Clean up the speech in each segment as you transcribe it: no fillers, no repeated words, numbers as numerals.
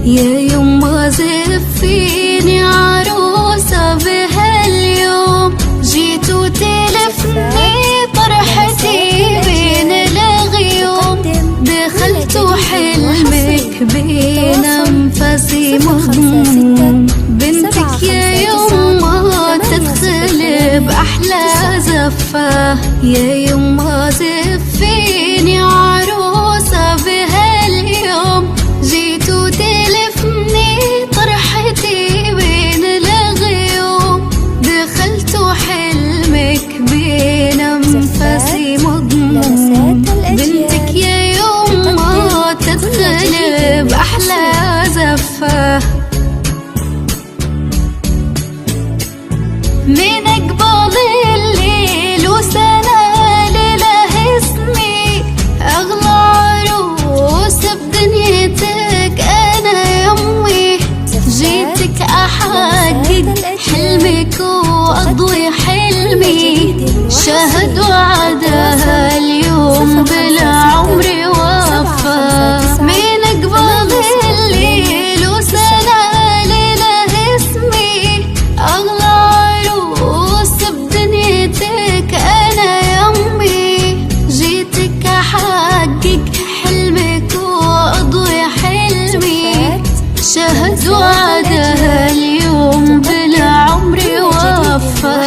يا يما زفيني عروسة بهاليوم، جيتوا تلفني طرحتي بين الغيوم، دخلتوا حلمك بين أنفاسي مهموم. بنتك يا يما تدخل بأحلى زفة، يا يما زفيني عروسة بهاليوم، جيتوا تلفني طرحتي بين الغيوم، دخلتوا حلمك بين أنفاسي مضموم. بنتك يا يما تدخل بأحلى زفة، من أقبل الليل وسنة لله اسمي، أغلى عروس بدنيتك أنا يمي، جيتك أحقق حلمك وأضوي حلمي، شهد وعدها اليوم بالعمر وفى. من أقبل الليل وسنة لله اسمي، أغلى عروس بدنيتك أنا يمي، جيتك أحقق حلمك وأضوي حلمي، شهد وعدها اليوم بالعمر وفى.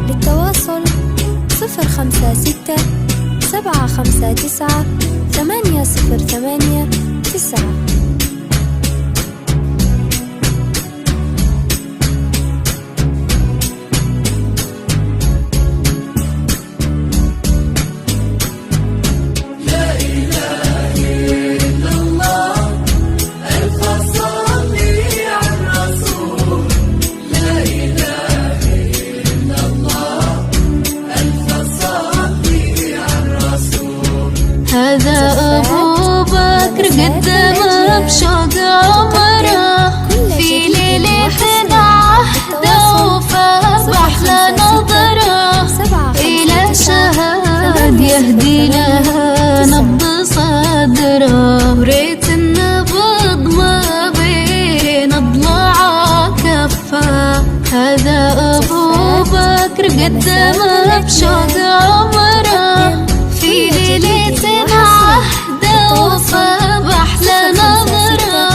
للتواصل 056 759 808 9. هذا أبو بكر قدمه بشوق عمره، في ليلة عهده وفاه بأحلى نظرة، إلى شهاد يهدي لها نبض صدره، وريت النبض ما بين أضلاع كفه. هذا أبو بكر قدمه بشوق عمره، في ليلة عهده وفاه بأحلى نظرة،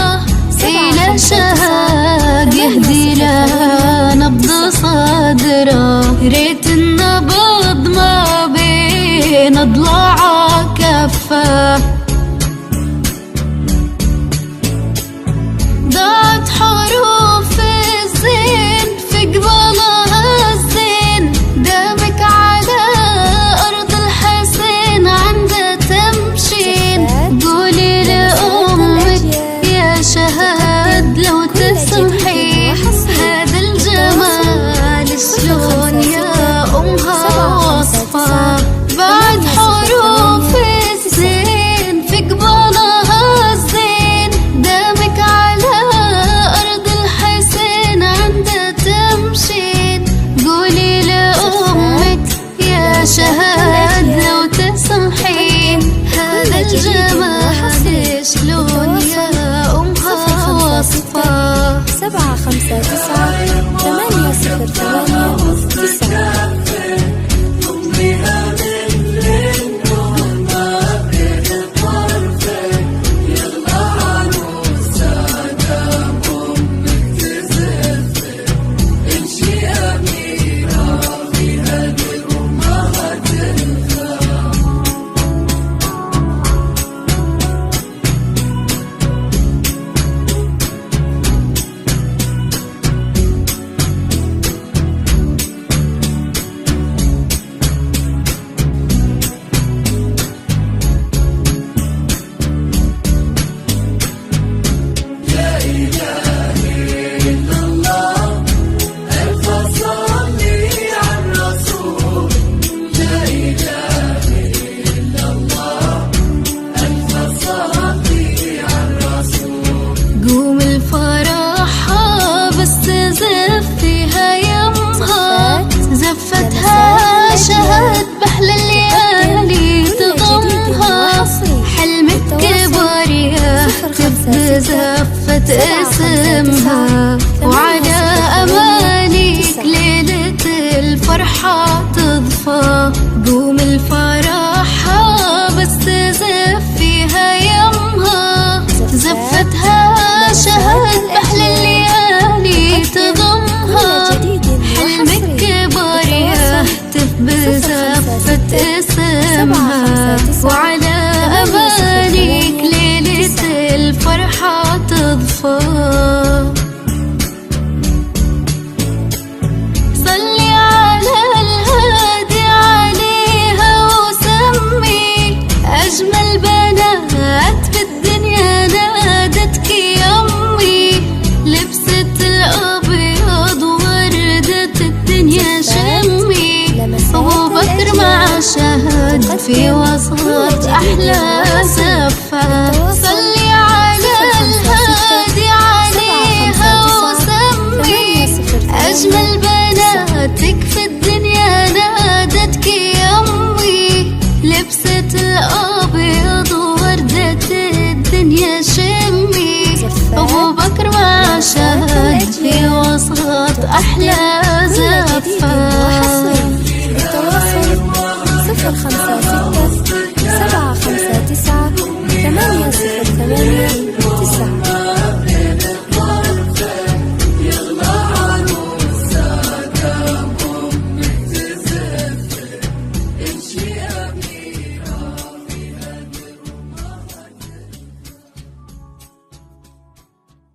إلى شهاد يهدي لها نبض صدره، ريت النبض ما بين أضلاع كفه. ضاعت حروف الزين في قبالها الزين، دامك على أرض الحسين عنده تمشين، قولي لأمك يا شهاد لو تسمحي، هذا الجمال شلون يا أمها وصفه. بعد حروف الزين اسمها، وعلى أمانيك ليلة الفرحة تضفى. قوم الفرحة بس تزف فيها يمها، زفتها شهد بأحلى الليالي تضمها. حلمك كبر يهتف بزفة اسمها، وعلى أمانيك ليلة الفرحة تضفى. صلي على الهادي عليها وسمي، أجمل بنات بالدنيا نادتك يمي. لبست الأبيض وردة الدنيا شمي، أبو بكر مع شهد في وسط أحلى زفة. صلي على الهادي عليها وسمي، أجمل بناتك في الدنيا نادتك يمي. لبست الأبيض وردة الدنيا شمي، أبو بكر مع شهد في وسط أحلى زفة. التواصل 05